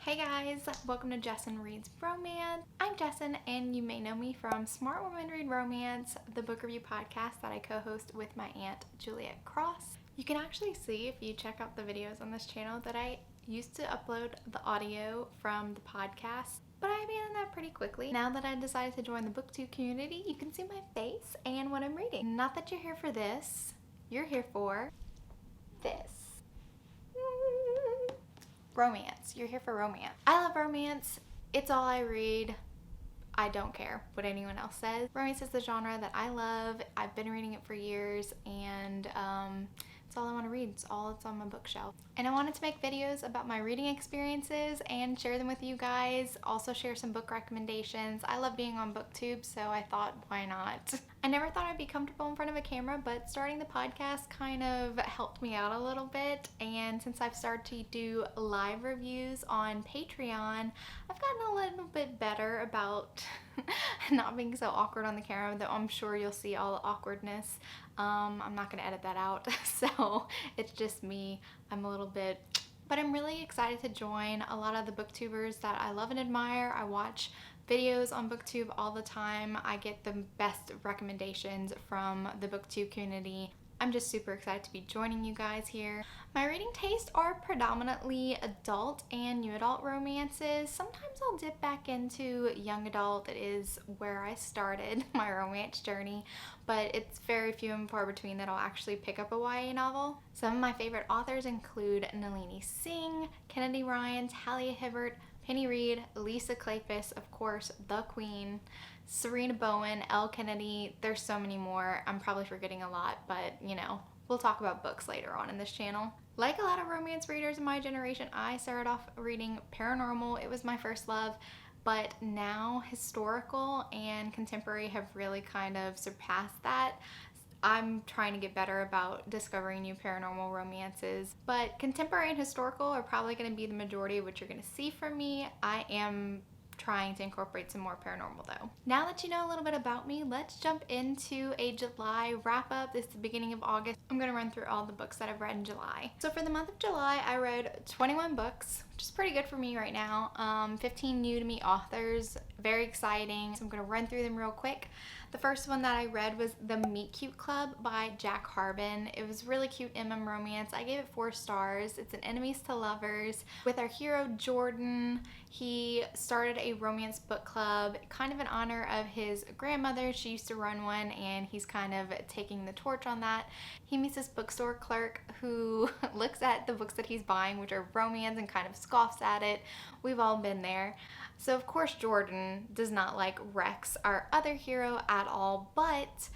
Hey guys, welcome to Jessin Reads Romance. I'm Jessin and you may know me from Smart Women Read Romance, the book review podcast that I co-host with my aunt Juliet Cross. You can actually see if you check out the videos on this channel that I used to upload the audio from the podcast, but I abandoned that pretty quickly. Now that I decided to join the Booktube community, you can see my face and what I'm reading. Not that you're here for this, you're here for this. Romance. You're here for romance. I love romance. It's all I read. I don't care what anyone else says. Romance is the genre that I love. I've been reading it for years and it's all I want to read. It's all that's on my bookshelf. And I wanted to make videos about my reading experiences and share them with you guys. Also share some book recommendations. I love being on Booktube, so I thought, why not? I never thought I'd be comfortable in front of a camera, but starting the podcast kind of helped me out a little bit. And since I've started to do live reviews on Patreon, I've gotten a little bit better about not being so awkward on the camera, though I'm sure you'll see all the awkwardness. I'm not going to edit that out, so it's just me. I'm a little bit, but I'm really excited to join a lot of the booktubers that I love and admire. I watch videos on Booktube all the time. I get the best recommendations from the Booktube community. I'm just super excited to be joining you guys here. My reading tastes are predominantly adult and new adult romances. Sometimes I'll dip back into young adult. It is where I started my romance journey, but it's very few and far between that I'll actually pick up a YA novel. Some of my favorite authors include Nalini Singh, Kennedy Ryan, Talia Hibbert, Penny Reed, Lisa Kleypas, of course, the Queen, Serena Bowen, Elle Kennedy. There's so many more. I'm probably forgetting a lot, but you know, we'll talk about books later on in this channel. Like a lot of romance readers in my generation, I started off reading paranormal. It was my first love, but now historical and contemporary have really kind of surpassed that. I'm trying to get better about discovering new paranormal romances, but contemporary and historical are probably going to be the majority of what you're going to see from me. I am trying to incorporate some more paranormal though. Now that you know a little bit about me, let's jump into a July wrap up. This is the beginning of August. I'm going to run through all the books that I've read in July. So for the month of July, I read 21 books, which is pretty good for me right now. 15 new to me authors, very exciting. So I'm going to run through them real quick. The first one that I read was The Meet Cute Club by Jack Harbin. It was really cute MM romance. I gave it 4 stars. It's an enemies to lovers with our hero Jordan. He started a romance book club kind of in honor of his grandmother. She used to run one and he's kind of taking the torch on that. He meets this bookstore clerk who looks at the books that he's buying, which are romance, and kind of scoffs at it. We've all been there. So of course Jordan does not like Rex, our other hero, at all, but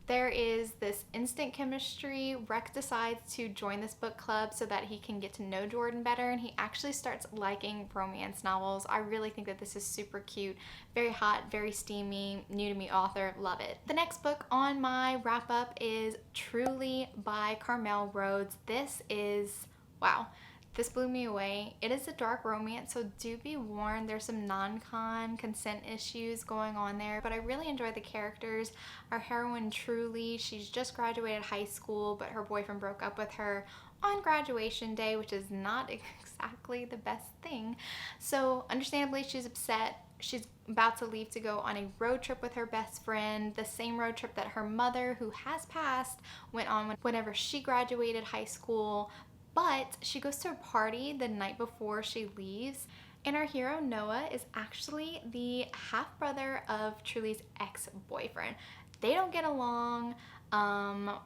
there is this instant chemistry. Rex decides to join this book club so that he can get to know Jordan better, and he actually starts liking romance novels. I really think that this is super cute, very hot, very steamy, new to me author, love it. The next book on my wrap up is Truly by Carmel Rhodes. This is, wow. This blew me away. It is a dark romance, so do be warned. There's some non-con consent issues going on there, but I really enjoy the characters. Our heroine Truly, she's just graduated high school, but her boyfriend broke up with her on graduation day, which is not exactly the best thing. So understandably, she's upset. She's about to leave to go on a road trip with her best friend, the same road trip that her mother, who has passed, went on whenever she graduated high school. But she goes to a party the night before she leaves, and our hero Noah is actually the half-brother of Truly's ex-boyfriend. They don't get along.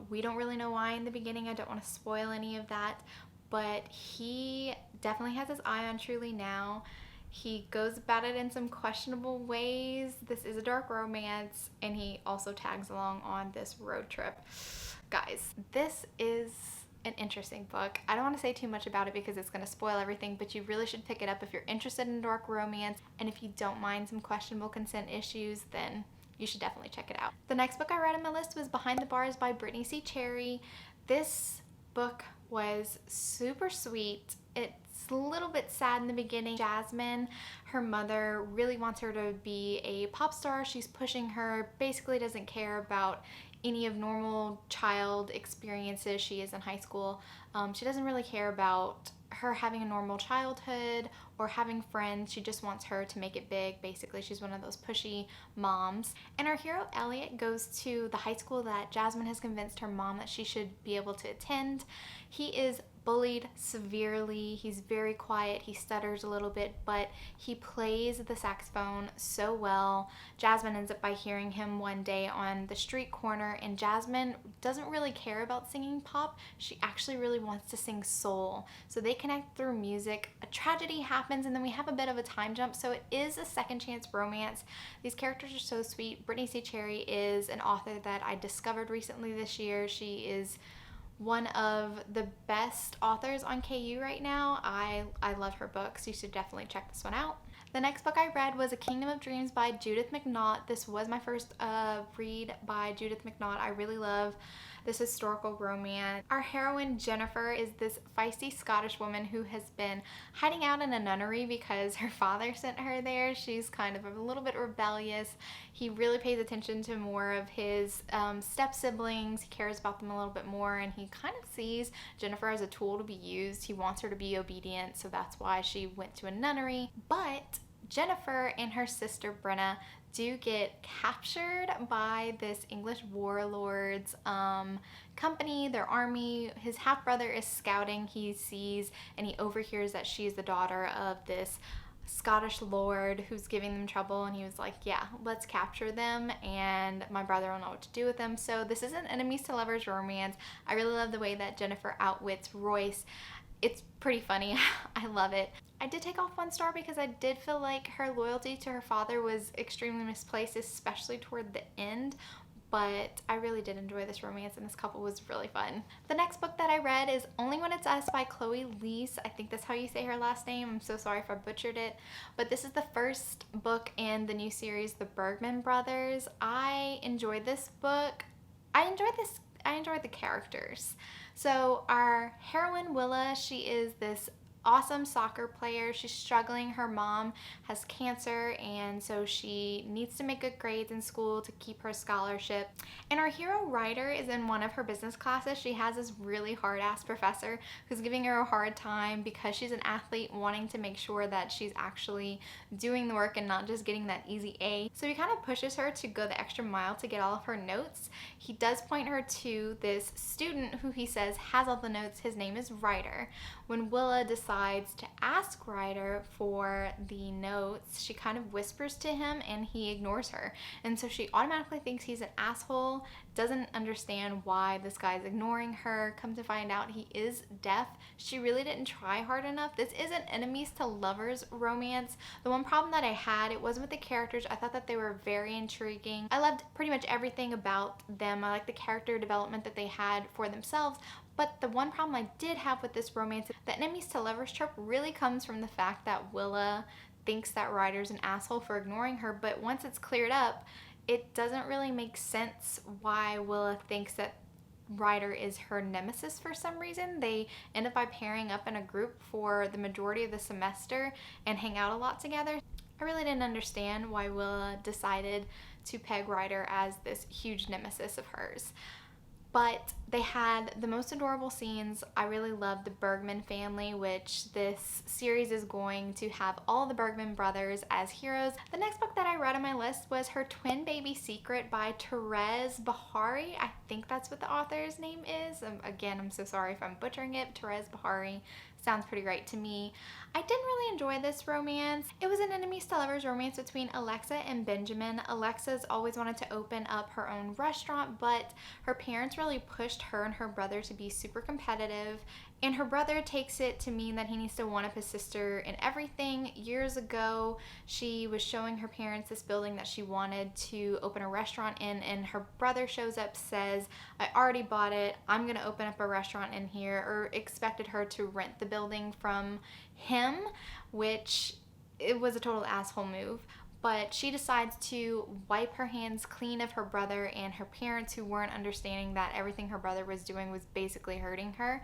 We don't really know why in the beginning. I don't want to spoil any of that, but he definitely has his eye on Truly now. He goes about it in some questionable ways. This is a dark romance, and he also tags along on this road trip. Guys, this is an interesting book. I don't want to say too much about it because it's going to spoil everything, but you really should pick it up if you're interested in dark romance, and if you don't mind some questionable consent issues, then you should definitely check it out. The next book I read on my list was Behind the Bars by Brittany C. Cherry. This book was super sweet. It's a little bit sad in the beginning. Jasmine, her mother, really wants her to be a pop star. She's pushing her, basically doesn't care about any of normal child experiences. She is in high school. She doesn't really care about her having a normal childhood or having friends. She just wants her to make it big. Basically, she's one of those pushy moms. And our hero, Elliot, goes to the high school that Jasmine has convinced her mom that she should be able to attend. He is bullied severely. He's very quiet. He stutters a little bit, but he plays the saxophone so well. Jasmine ends up by hearing him one day on the street corner, and Jasmine doesn't really care about singing pop. She actually really wants to sing soul. So they connect through music. A tragedy happens, and then we have a bit of a time jump. So it is a second chance romance. These characters are so sweet. Brittany C. Cherry is an author that I discovered recently this year. She is one of the best authors on KU right now. I love her books. You should definitely check this one out. The next book I read was A Kingdom of Dreams by Judith McNaught. This was my first read by Judith McNaught. I really love this historical romance. Our heroine, Jennifer, is this feisty Scottish woman who has been hiding out in a nunnery because her father sent her there. She's kind of a little bit rebellious. He really pays attention to more of his step-siblings. He cares about them a little bit more, and he kind of sees Jennifer as a tool to be used. He wants her to be obedient, so that's why she went to a nunnery. But Jennifer and her sister Brenna do get captured by this English warlord's company, their army. His half-brother is scouting. He sees and he overhears that she's the daughter of this Scottish lord who's giving them trouble, and he was like, yeah, let's capture them and my brother will know what to do with them. So this is an enemies to lovers romance. I really love the way that Jennifer outwits Royce. It's pretty funny. I love it. I did take off 1 star because I did feel like her loyalty to her father was extremely misplaced, especially toward the end. But I really did enjoy this romance, and this couple was really fun. The next book that I read is Only When It's Us by Chloe Leese. I think that's how you say her last name. I'm so sorry if I butchered it. But this is the first book in the new series, The Bergman Brothers. I enjoyed this book. I enjoyed the characters. So our heroine, Willa, she is this awesome soccer player. She's struggling. Her mom has cancer, and so she needs to make good grades in school to keep her scholarship. And our hero, Ryder, is in one of her business classes. She has this really hard-ass professor who's giving her a hard time because she's an athlete, wanting to make sure that she's actually doing the work and not just getting that easy A. So he kind of pushes her to go the extra mile to get all of her notes. He does point her to this student who he says has all the notes. His name is Ryder. When Willa decides to ask Ryder for the notes, she kind of whispers to him and he ignores her. And so she automatically thinks he's an asshole, doesn't understand why this guy's ignoring her. Come to find out, he is deaf. She really didn't try hard enough. This is an enemies to lovers romance. The one problem that I had, it wasn't with the characters. I thought that they were very intriguing. I loved pretty much everything about them. I liked the character development that they had for themselves. But the one problem I did have with this romance, the enemies to lovers trope really comes from the fact that Willa thinks that Ryder's an asshole for ignoring her, but once it's cleared up, it doesn't really make sense why Willa thinks that Ryder is her nemesis for some reason. They end up by pairing up in a group for the majority of the semester and hang out a lot together. I really didn't understand why Willa decided to peg Ryder as this huge nemesis of hers. But they had the most adorable scenes. I really loved the Bergman family, which this series is going to have all the Bergman brothers as heroes. The next book that I read on my list was Her Twin Baby Secret by Therese Bahari. I think that's what the author's name is. Again, I'm so sorry if I'm butchering it. Therese Bahari sounds pretty right to me. I didn't really enjoy this romance. It was an enemies to lovers romance between Alexa and Benjamin. Alexa's always wanted to open up her own restaurant, but her parents really pushed her and her brother to be super competitive, and her brother takes it to mean that he needs to one-up his sister in everything. Years ago, she was showing her parents this building that she wanted to open a restaurant in, and her brother shows up, says, I already bought it, I'm gonna open up a restaurant in here, or expected her to rent the building from him, which it was a total asshole move. But she decides to wipe her hands clean of her brother and her parents, who weren't understanding that everything her brother was doing was basically hurting her.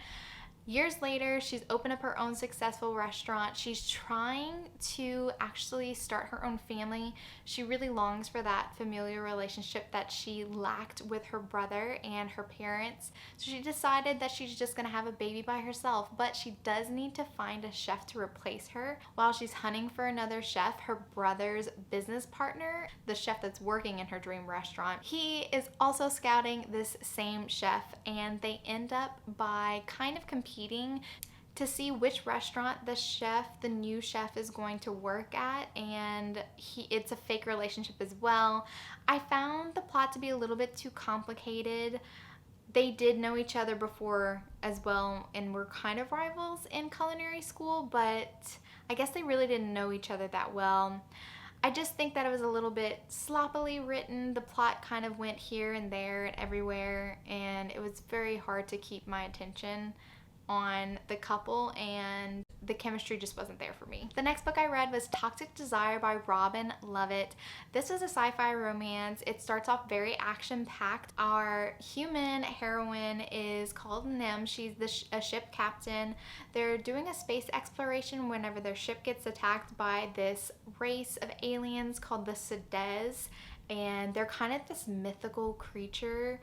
Years later, she's opened up her own successful restaurant. She's trying to actually start her own family. She really longs for that familial relationship that she lacked with her brother and her parents. So she decided that she's just gonna have a baby by herself, but she does need to find a chef to replace her. While she's hunting for another chef, her brother's business partner, the chef that's working in her dream restaurant, he is also scouting this same chef, and they end up by kind of competing to see which restaurant the new chef is going to work at, and it's a fake relationship as well. I found the plot to be a little bit too complicated. They did know each other before as well and were kind of rivals in culinary school, but I guess they really didn't know each other that well. I just think that it was a little bit sloppily written. The plot kind of went here and there and everywhere, and it was very hard to keep my attention on the couple, and the chemistry just wasn't there for me. The next book I read was Toxic Desire by Robin Lovett. This was a sci-fi romance. It starts off very action-packed. Our human heroine is called Nim. She's a ship captain. They're doing a space exploration whenever their ship gets attacked by this race of aliens called the Sedez, and they're kind of this mythical creature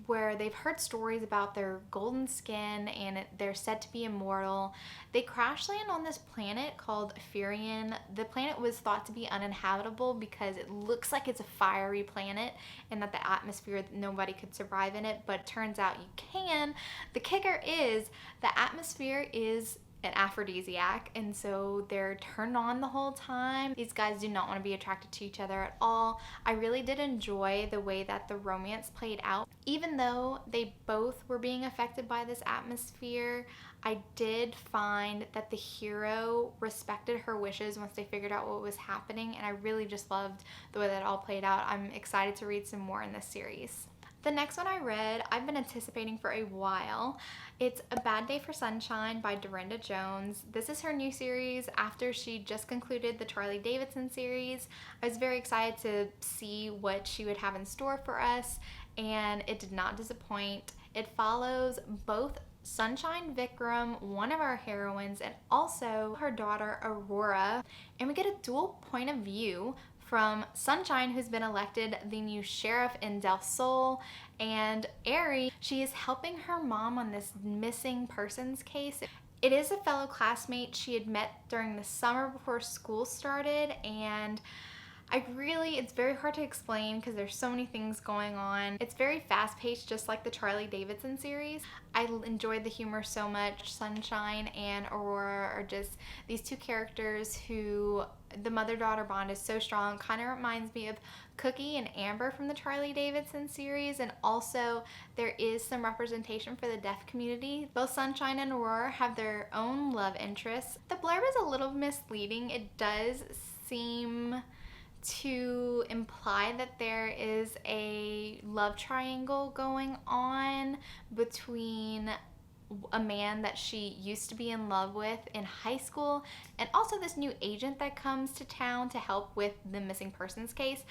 where they've heard stories about their golden skin and they're said to be immortal. They crash land on this planet called Furion. The planet was thought to be uninhabitable because it looks like it's a fiery planet and that the atmosphere, nobody could survive in it, but it turns out you can. The kicker is the atmosphere is an aphrodisiac, and so they're turned on the whole time. These guys do not want to be attracted to each other at all. I really did enjoy the way that the romance played out. Even though they both were being affected by this atmosphere, I did find that the hero respected her wishes once they figured out what was happening, and I really just loved the way that all played out. I'm excited to read some more in this series. The next one I read, I've been anticipating for a while. It's A Bad Day for Sunshine by Dorinda Jones. This is her new series after she just concluded the Charlie Davidson series. I was very excited to see what she would have in store for us, and it did not disappoint. It follows both Sunshine Vikram, one of our heroines, and also her daughter Aurora, and we get a dual point of view from Sunshine, who's been elected the new sheriff in Del Sol, and Ari, she is helping her mom on this missing persons case. It is a fellow classmate she had met during the summer before school started, and it's very hard to explain because there's so many things going on. It's very fast-paced, just like the Charlie Davidson series. I enjoyed the humor so much. Sunshine and Aurora are just these two characters who the mother-daughter bond is so strong. Kind of reminds me of Cookie and Amber from the Charlie Davidson series, and also there is some representation for the deaf community. Both Sunshine and Aurora have their own love interests. The blurb is a little misleading. It does seem to imply that there is a love triangle going on between a man that she used to be in love with in high school and also this new agent that comes to town to help with the missing persons case.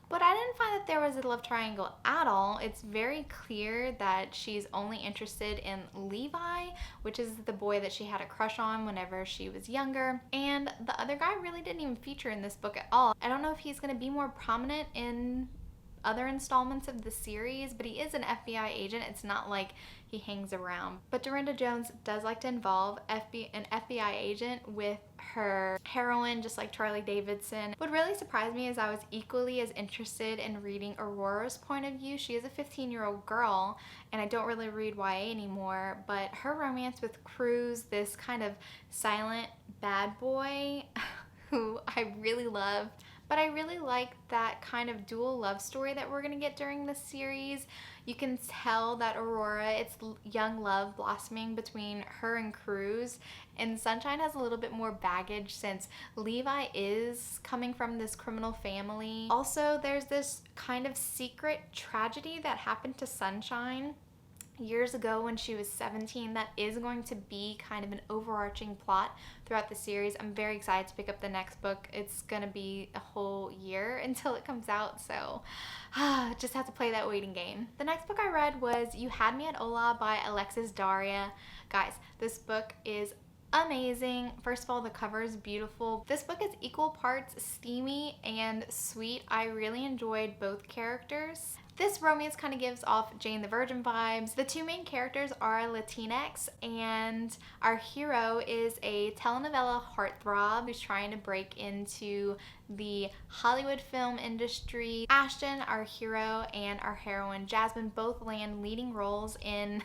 But I didn't find that there was a love triangle at all. It's very clear that she's only interested in Levi, which is the boy that she had a crush on whenever she was younger. And the other guy really didn't even feature in this book at all. I don't know if he's going to be more prominent in other installments of the series, but he is an FBI agent. It's not like he hangs around. But Dorinda Jones does like to involve an FBI agent with her heroine, just like Charlie Davidson. What really surprised me is I was equally as interested in reading Aurora's point of view. She is a 15-year-old girl, and I don't really read YA anymore, but her romance with Cruz, this kind of silent bad boy who I really loved. But I really like that kind of dual love story that we're going to get during this series. You can tell that Aurora, it's young love blossoming between her and Cruz. And Sunshine has a little bit more baggage since Levi is coming from this criminal family. Also, there's this kind of secret tragedy that happened to Sunshine years ago when she was 17. That is going to be kind of an overarching plot throughout the series. I'm very excited to pick up the next book. It's gonna be a whole year until it comes out, so just have to play that waiting game. The next book I read was You Had Me at Hola by Alexis Daria. Guys, this book is amazing. First of all, the cover is beautiful. This book is equal parts steamy and sweet. I really enjoyed both characters. This romance kind of gives off Jane the Virgin vibes. The two main characters are Latinx, and our hero is a telenovela heartthrob who's trying to break into the Hollywood film industry. Ashton, our hero, and our heroine Jasmine both land leading roles in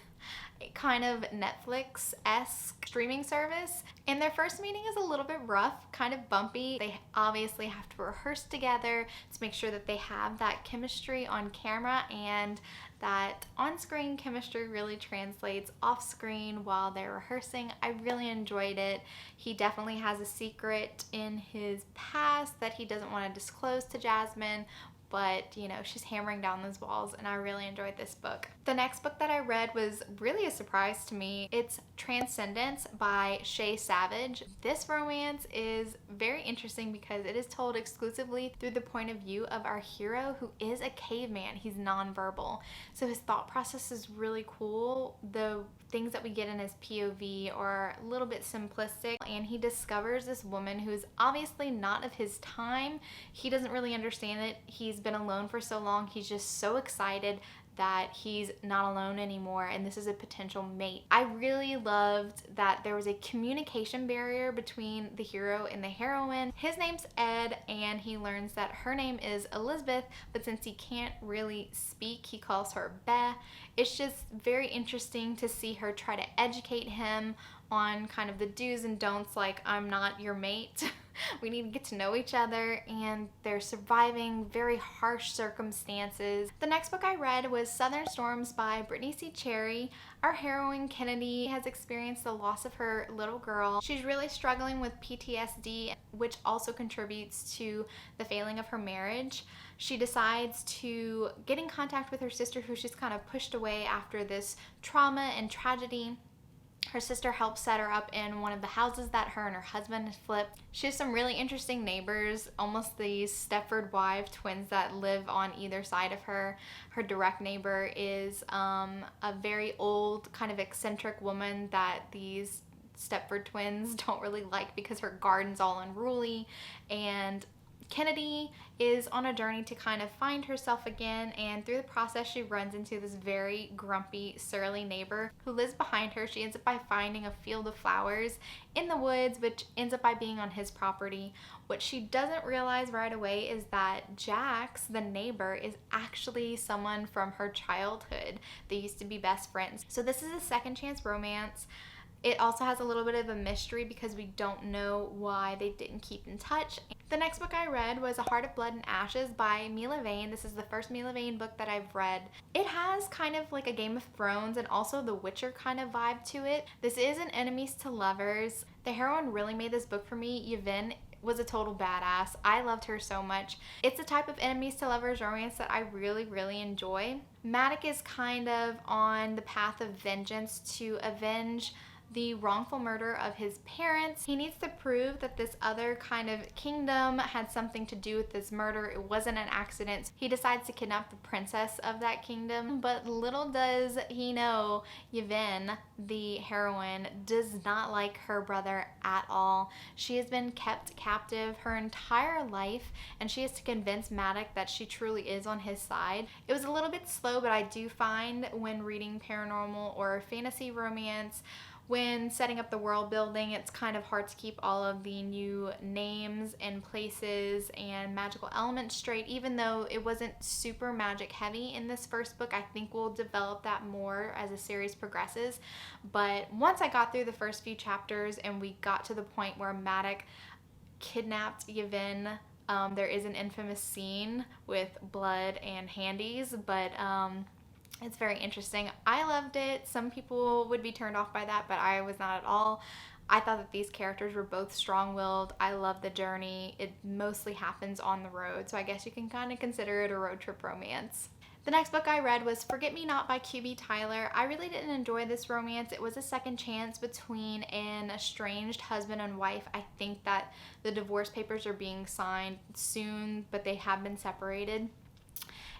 a kind of Netflix-esque streaming service, and their first meeting is a little bit rough, kind of bumpy. They obviously have to rehearse together to make sure that they have that chemistry on camera, and that on-screen chemistry really translates off-screen while they're rehearsing. I really enjoyed it. He definitely has a secret in his past that he doesn't want to disclose to Jasmine, but you know, she's hammering down those walls, and I really enjoyed this book. The next book that I read was really a surprise to me. It's Transcendence by Shay Savage. This romance is very interesting because it is told exclusively through the point of view of our hero, who is a caveman. He's nonverbal, so his thought process is really cool. The things that we get in his POV are a little bit simplistic, and he discovers this woman who is obviously not of his time. He doesn't really understand it. He's been alone for so long. He's just so excited that he's not alone anymore, and this is a potential mate. I really loved that there was a communication barrier between the hero and the heroine. His name's Ed, and he learns that her name is Elizabeth, but since he can't really speak, he calls her Beth. It's just very interesting to see her try to educate him on kind of the do's and don'ts, like, I'm not your mate. We need to get to know each other, and they're surviving very harsh circumstances. The next book I read was Southern Storms by Brittany C. Cherry. Our heroine, Kennedy, has experienced the loss of her little girl. She's really struggling with PTSD, which also contributes to the failing of her marriage. She decides to get in contact with her sister, who she's kind of pushed away after this trauma and tragedy. Her sister helps set her up in one of the houses that her and her husband flipped. She has some really interesting neighbors, almost these Stepford wife twins that live on either side of her. Her direct neighbor is a very old, kind of eccentric woman that these Stepford twins don't really like because her garden's all unruly, and Kennedy is on a journey to kind of find herself again, and through the process she runs into this very grumpy, surly neighbor who lives behind her. She ends up by finding a field of flowers in the woods, which ends up by being on his property. What she doesn't realize right away is that Jax, the neighbor, is actually someone from her childhood. They used to be best friends. So this is a second chance romance. It also has a little bit of a mystery because we don't know why they didn't keep in touch. The next book I read was A Heart of Blood and Ashes by Mila Vane. This is the first Mila Vane book that I've read. It has kind of like a Game of Thrones and also The Witcher kind of vibe to it. This is an enemies to lovers. The heroine really made this book for me. Yvonne was a total badass. I loved her so much. It's a type of enemies to lovers romance that I really enjoy. Maddox is kind of on the path of vengeance to avenge the wrongful murder of his parents. He needs to prove that this other kind of kingdom had something to do with this murder. It wasn't an accident. He decides to kidnap the princess of that kingdom, but little does he know, Yvonne, the heroine, does not like her brother at all. She has been kept captive her entire life, and she has to convince Maddox that she truly is on his side. It was a little bit slow, but I do find when reading paranormal or fantasy romance, when setting up the world building, it's kind of hard to keep all of the new names and places and magical elements straight, even though it wasn't super magic heavy in this first book. I think we'll develop that more as the series progresses. But once I got through the first few chapters and we got to the point where Maddox kidnapped Yvonne, there is an infamous scene with blood and handies, but it's very interesting. I loved it. Some people would be turned off by that, but I was not at all. I thought that these characters were both strong-willed. I love the journey. It mostly happens on the road, so I guess you can kind of consider it a road trip romance. The next book I read was Forget Me Not by QB Tyler. I really didn't enjoy this romance. It was a second chance between an estranged husband and wife. I think that the divorce papers are being signed soon, but they have been separated.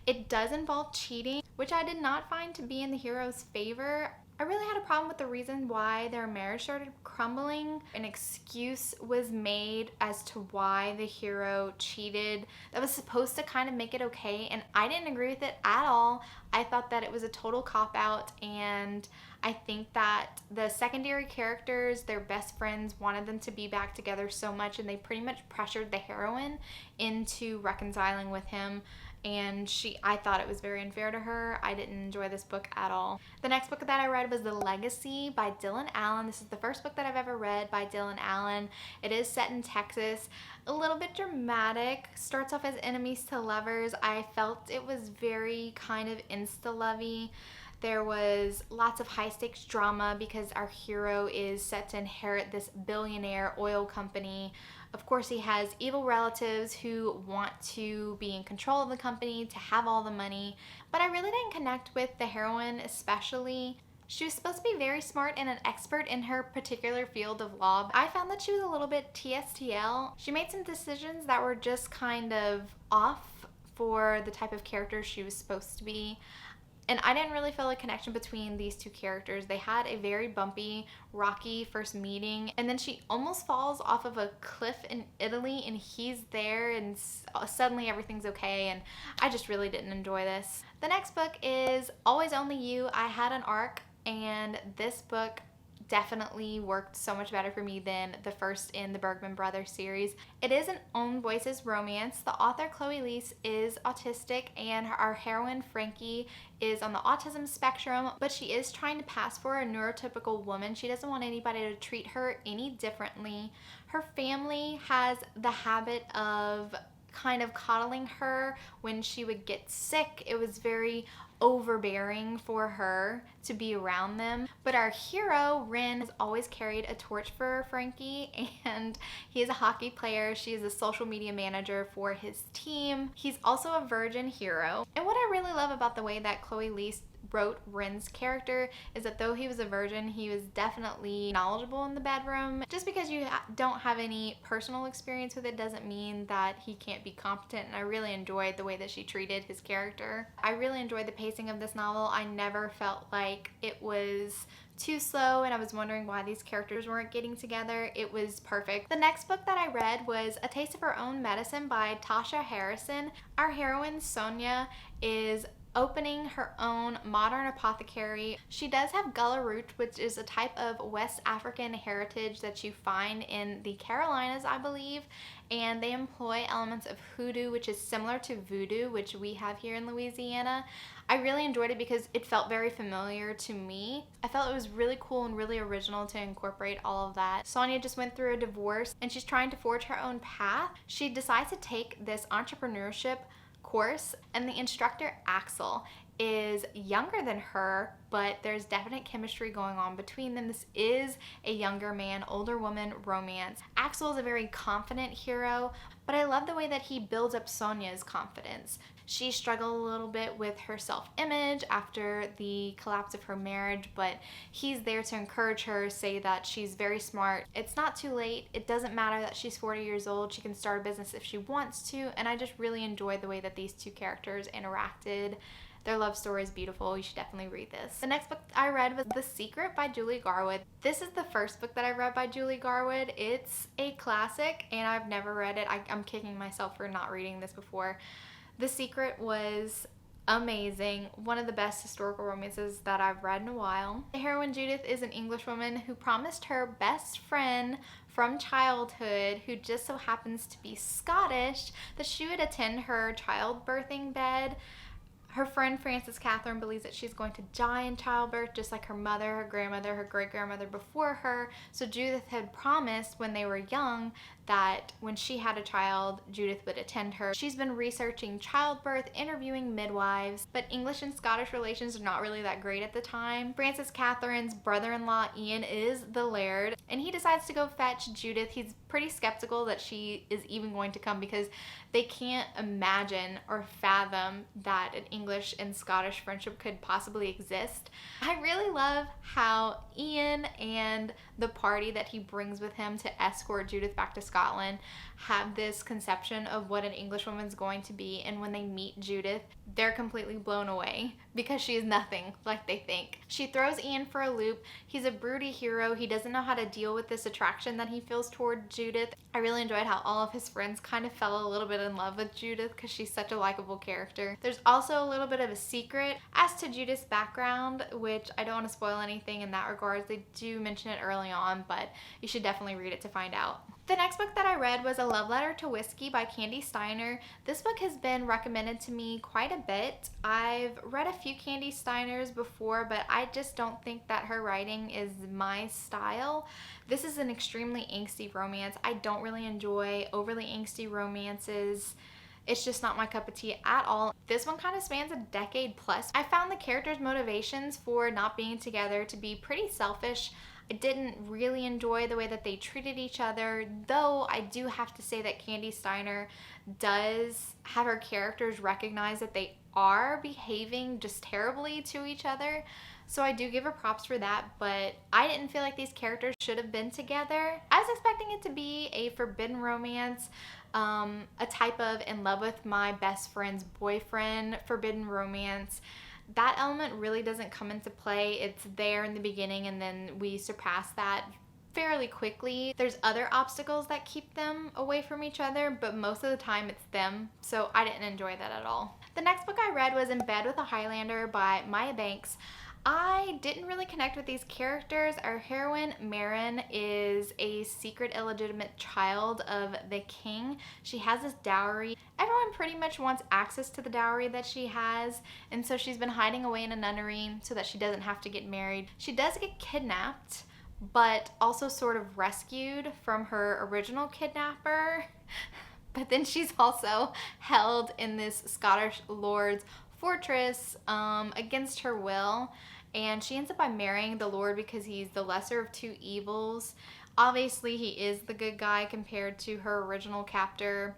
It does involve cheating, which I did not find to be in the hero's favor. I really had a problem with the reason why their marriage started crumbling. An excuse was made as to why the hero cheated that was supposed to kind of make it okay, and I didn't agree with it at all. I thought that it was a total cop-out, and I think that the secondary characters, their best friends, wanted them to be back together so much, and they pretty much pressured the heroine into reconciling with him. And I thought it was very unfair to her. I didn't enjoy this book at all. The next book that I read was The Legacy by Dylan Allen. This is the first book that I've ever read by Dylan Allen. It is set in Texas. A little bit dramatic. Starts off as enemies to lovers. I felt it was very kind of insta-lovey. There was lots of high-stakes drama because our hero is set to inherit this billionaire oil company. Of course, he has evil relatives who want to be in control of the company, to have all the money. But I really didn't connect with the heroine especially. She was supposed to be very smart and an expert in her particular field of law. I found that she was a little bit TSTL. She made some decisions that were just kind of off for the type of character she was supposed to be. And I didn't really feel a connection between these two characters. They had a very bumpy, rocky first meeting, and then she almost falls off of a cliff in Italy, and he's there, and suddenly everything's okay, and I just really didn't enjoy this. The next book is Always Only You. I had an arc, and this book definitely worked so much better for me than the first in the Bergman Brothers series. It is an Own Voices romance. The author, Chloe Leese, is autistic, and our heroine, Frankie, is on the autism spectrum, but she is trying to pass for a neurotypical woman. She doesn't want anybody to treat her any differently. Her family has the habit of kind of coddling her when she would get sick. It was very overbearing for her to be around them. But our hero, Rin, has always carried a torch for Frankie, and he is a hockey player. She is a social media manager for his team. He's also a virgin hero. And what I really love about the way that Chloe Leese wrote Rin's character is that though he was a virgin, he was definitely knowledgeable in the bedroom. Just because you don't have any personal experience with it doesn't mean that he can't be competent, and I really enjoyed the way that she treated his character. I really enjoyed the pacing of this novel. I never felt like it was too slow and I was wondering why these characters weren't getting together. It was perfect. The next book that I read was A Taste of Her Own Medicine by Tasha Harrison. Our heroine, Sonia, is opening her own modern apothecary. She does have gullah root, which is a type of West African heritage that you find in the Carolinas, I believe, and they employ elements of hoodoo, which is similar to voodoo, which we have here in Louisiana. I really enjoyed it because it felt very familiar to me. I felt it was really cool and really original to incorporate all of that. Sonia just went through a divorce and she's trying to forge her own path. She decides to take this entrepreneurship course, and the instructor, Axel, is younger than her, but there's definite chemistry going on between them. This is a younger man, older woman romance. Axel is a very confident hero, but I love the way that he builds up Sonia's confidence. She struggled a little bit with her self-image after the collapse of her marriage, but he's there to encourage her, say that she's very smart. It's not too late. It doesn't matter that she's 40 years old. She can start a business if she wants to, and I just really enjoyed the way that these two characters interacted. Their love story is beautiful. You should definitely read this. The next book I read was The Secret by Julie Garwood. This is the first book that I read by Julie Garwood. It's a classic, and I've never read it. I'm kicking myself for not reading this before. The Secret was amazing. One of the best historical romances that I've read in a while. The heroine, Judith, is an English woman who promised her best friend from childhood, who just so happens to be Scottish, that she would attend her childbirthing bed. Her friend Frances Catherine believes that she's going to die in childbirth, just like her mother, her grandmother, her great-grandmother before her. So Judith had promised when they were young that when she had a child, Judith would attend her. She's been researching childbirth, interviewing midwives, but English and Scottish relations are not really that great at the time. Frances Catherine's brother-in-law Ian is the laird, and he decides to go fetch Judith. He's pretty skeptical that she is even going to come because they can't imagine or fathom that an English and Scottish friendship could possibly exist. I really love how Ian and the party that he brings with him to escort Judith back to Scotland have this conception of what an English woman's going to be, and when they meet Judith, they're completely blown away because she is nothing like they think. She throws Ian for a loop. He's a broody hero. He doesn't know how to deal with this attraction that he feels toward Judith. I really enjoyed how all of his friends kind of fell a little bit in love with Judith because she's such a likable character. There's also a little bit of a secret as to Judith's background, which I don't want to spoil anything in that regard. They do mention it early on, but you should definitely read it to find out. The next book that I read was A Love Letter to Whiskey by Candy Steiner. This book has been recommended to me quite a bit. I've read a few Candy Steiners before, but I just don't think that her writing is my style. This is an extremely angsty romance. I don't really enjoy overly angsty romances. It's just not my cup of tea at all. This one kind of spans a decade plus. I found the characters' motivations for not being together to be pretty selfish. I didn't really enjoy the way that they treated each other, though I do have to say that Candy Steiner does have her characters recognize that they are behaving just terribly to each other. So I do give her props for that, but I didn't feel like these characters should have been together. I was expecting it to be a forbidden romance, a type of in love with my best friend's boyfriend forbidden romance. That element really doesn't come into play. It's there in the beginning and then we surpass that fairly quickly. There's other obstacles that keep them away from each other, but most of the time it's them, so I didn't enjoy that at all. The next book I read was In Bed with a Highlander by Maya Banks. I didn't really connect with these characters. Our heroine, Marin, is a secret illegitimate child of the king. She has this dowry. Everyone pretty much wants access to the dowry that she has, and so she's been hiding away in a nunnery so that she doesn't have to get married. She does get kidnapped, but also sort of rescued from her original kidnapper. But then she's also held in this Scottish lord's fortress against her will. And she ends up by marrying the Lord because he's the lesser of two evils. Obviously, he is the good guy compared to her original captor.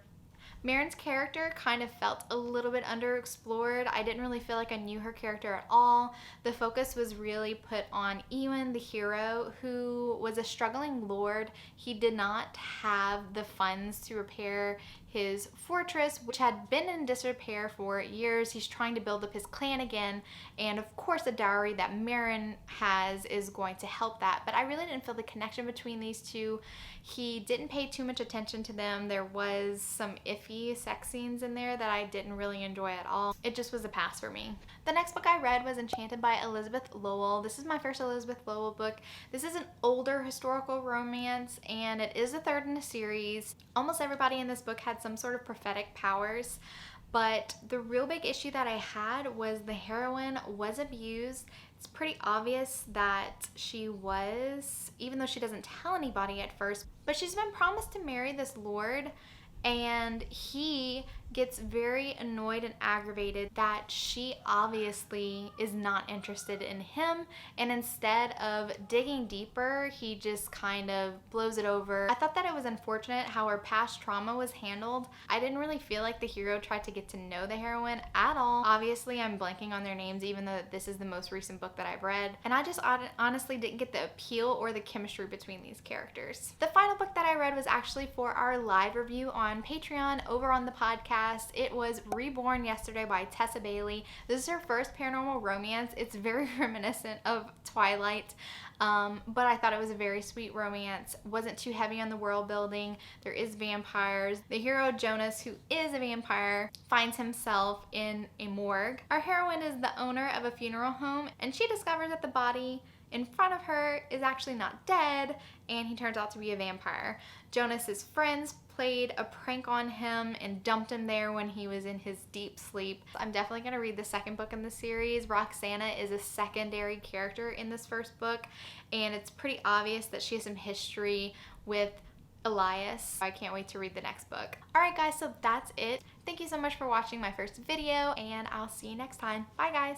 Marin's character kind of felt a little bit underexplored. I didn't really feel like I knew her character at all. The focus was really put on Ewan, the hero, who was a struggling lord. He did not have the funds to repair his fortress, which had been in disrepair for years. He's trying to build up his clan again, and of course the dowry that Marin has is going to help that, but I really didn't feel the connection between these two. He didn't pay too much attention to them. There was some iffy sex scenes in there that I didn't really enjoy at all. It just was a pass for me. The next book I read was Enchanted by Elizabeth Lowell. This is my first Elizabeth Lowell book. This is an older historical romance, and it is the third in a series. Almost everybody in this book had some sort of prophetic powers, but the real big issue that I had was the heroine was abused. It's pretty obvious that she was, even though she doesn't tell anybody at first, but she's been promised to marry this lord, and he gets very annoyed and aggravated that she obviously is not interested in him, and instead of digging deeper, he just kind of blows it over. I thought that it was unfortunate how her past trauma was handled. I didn't really feel like the hero tried to get to know the heroine at all. Obviously, I'm blanking on their names even though this is the most recent book that I've read, and I just honestly didn't get the appeal or the chemistry between these characters. The final book that I read was actually for our live review on Patreon over on the podcast. It was Reborn yesterday by Tessa Bailey. This is her first paranormal romance. It's very reminiscent of Twilight, but I thought it was a very sweet romance. Wasn't too heavy on the world building. There is vampires. The hero Jonas, who is a vampire, finds himself in a morgue. Our heroine is the owner of a funeral home, and she discovers that the body in front of her is actually not dead, and he turns out to be a vampire. Jonas's friends played a prank on him and dumped him there when he was in his deep sleep. I'm definitely going to read the second book in the series. Roxana is a secondary character in this first book, and it's pretty obvious that she has some history with Elias. I can't wait to read the next book. Alright guys, so that's it. Thank you so much for watching my first video, and I'll see you next time. Bye guys!